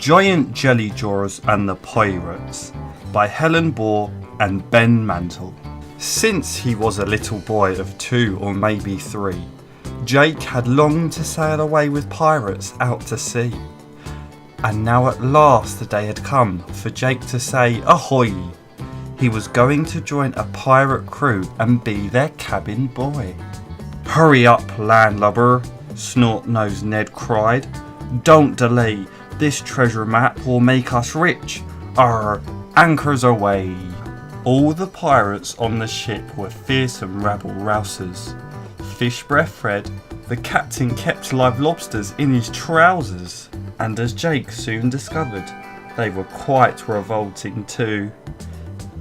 Giant Jelly Jaws and the Pirates by Helen Bohr and Ben Mantle. Since he was a little boy of 2 or maybe 3, Jake had longed to sail away with pirates out to sea. And now at last the day had come for Jake to say ahoy. He was going to join a pirate crew and be their cabin boy. "Hurry up, landlubber," Snort-Nosed Ned cried. "Don't delay. This treasure map will make us rich. Our anchors away." All the pirates on the ship were fearsome rabble-rousers. Fish Breath Fred, the captain, kept live lobsters in his trousers. And as Jake soon discovered, they were quite revolting too.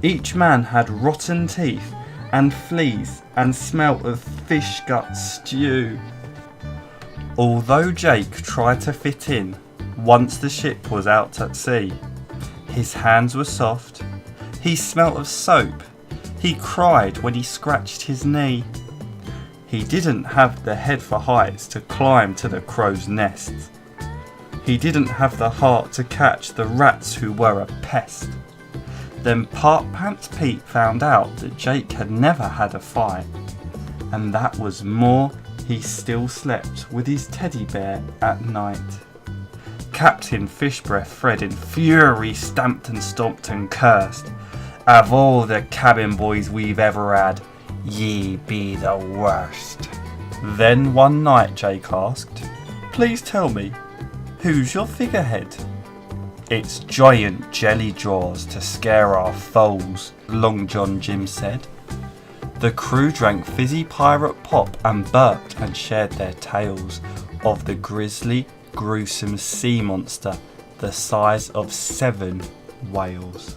Each man had rotten teeth and fleas and smelt of fish gut stew. Although Jake tried to fit in once the ship was out at sea, his hands were soft, he smelt of soap, he cried when he scratched his knee. He didn't have the head for heights to climb to the crow's nests. He didn't have the heart to catch the rats who were a pest. Then Part Pants Pete found out that Jake had never had a fight, and that was more. He still slept with his teddy bear at night. Captain Fish Breath Fred in fury stamped and stomped and cursed. "Of all the cabin boys we've ever had, ye be the worst." Then one night Jake asked, "Please tell me, who's your figurehead?" "It's Giant Jelly Jaws to scare our foes," Long John Jim said. The crew drank fizzy pirate pop and burped and shared their tales of the grisly, gruesome sea monster the size of 7 whales.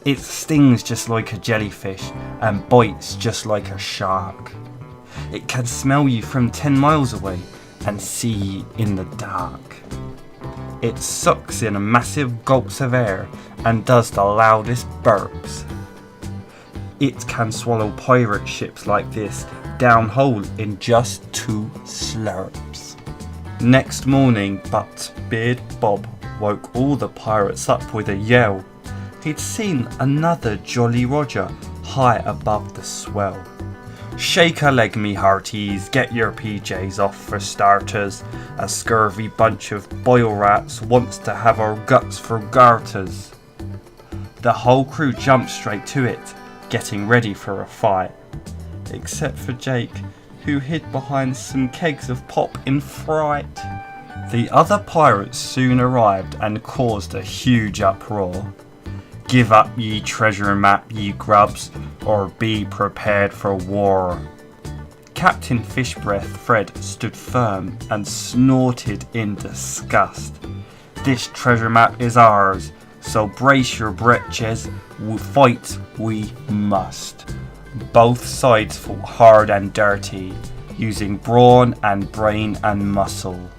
"It stings just like a jellyfish and bites just like a shark. It can smell you from 10 miles away and see you in the dark. It sucks in massive gulps of air and does the loudest burps. It can swallow pirate ships like this down whole in just 2 slurps." Next morning, Butt-Beard Bob woke all the pirates up with a yell. He'd seen another Jolly Roger high above the swell. "Shake a leg, me hearties, get your PJs off for starters. A scurvy bunch of boil rats wants to have our guts for garters." The whole crew jumped straight to it, getting ready for a fight. Except for Jake, who hid behind some kegs of pop in fright. The other pirates soon arrived and caused a huge uproar. "Give up ye treasure map, ye grubs, or be prepared for war." Captain Fish Breath Fred stood firm and snorted in disgust. "This treasure map is ours, so brace your britches, fight we must." Both sides fought hard and dirty, using brawn and brain and muscle.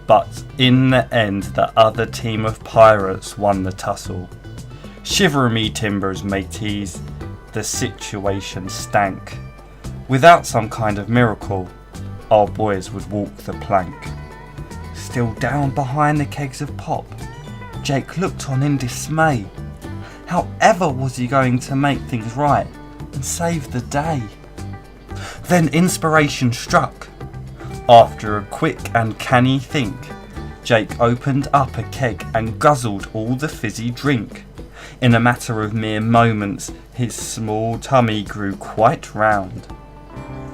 But in the end, the other team of pirates won the tussle. Shiver me timbers, mateys, the situation stank. Without some kind of miracle, our boys would walk the plank. Still down behind the kegs of pop, Jake looked on in dismay. However was he going to make things right and save the day? Then inspiration struck. After a quick and canny think, Jake opened up a keg and guzzled all the fizzy drink. In a matter of mere moments, his small tummy grew quite round.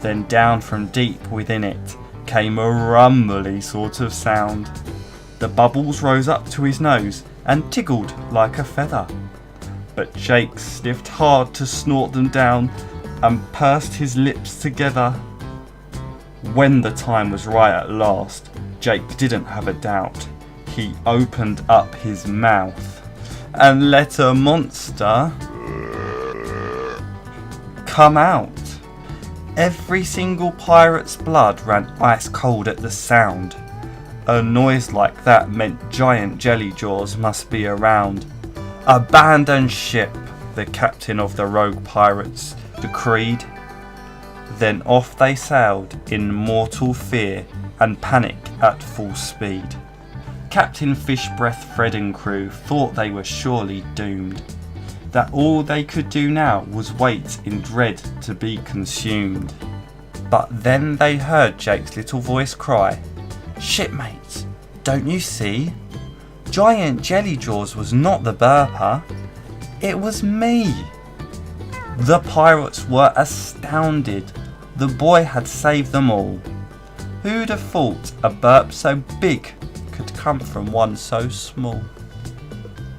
Then down from deep within it came a rumbly sort of sound. The bubbles rose up to his nose and tickled like a feather. But Jake sniffed hard to snort them down and pursed his lips together. When the time was right at last, Jake didn't have a doubt. He opened up his mouth and let a monster come out. Every single pirate's blood ran ice cold at the sound. A noise like that meant Giant Jelly Jaws must be around. "Abandon ship," the captain of the rogue pirates decreed. Then off they sailed in mortal fear and panic at full speed. Captain Fishbreath, Fred and crew thought they were surely doomed, that all they could do now was wait in dread to be consumed. But then they heard Jake's little voice cry, "Shipmates, don't you see? Giant Jellyjaws was not the burper, it was me." The pirates were astounded. The boy had saved them all. Who'd have thought a burp so big could come from one so small?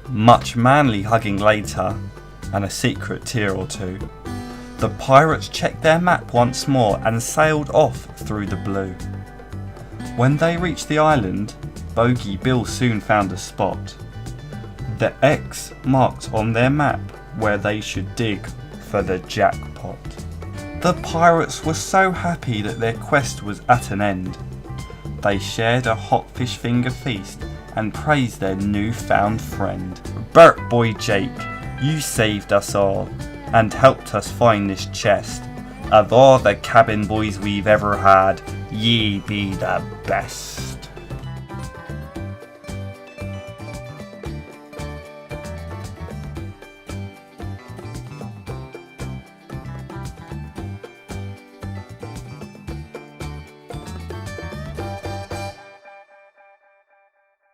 Much manly hugging later, and a secret tear or two, the pirates checked their map once more and sailed off through the blue. When they reached the island, Bogey Bill soon found a spot. The X marked on their map where they should dig for the jackpot. The pirates were so happy that their quest was at an end. They shared a hot fish finger feast and praised their newfound friend. "Bert boy Jake, you saved us all and helped us find this chest. Of all the cabin boys we've ever had, ye be the best."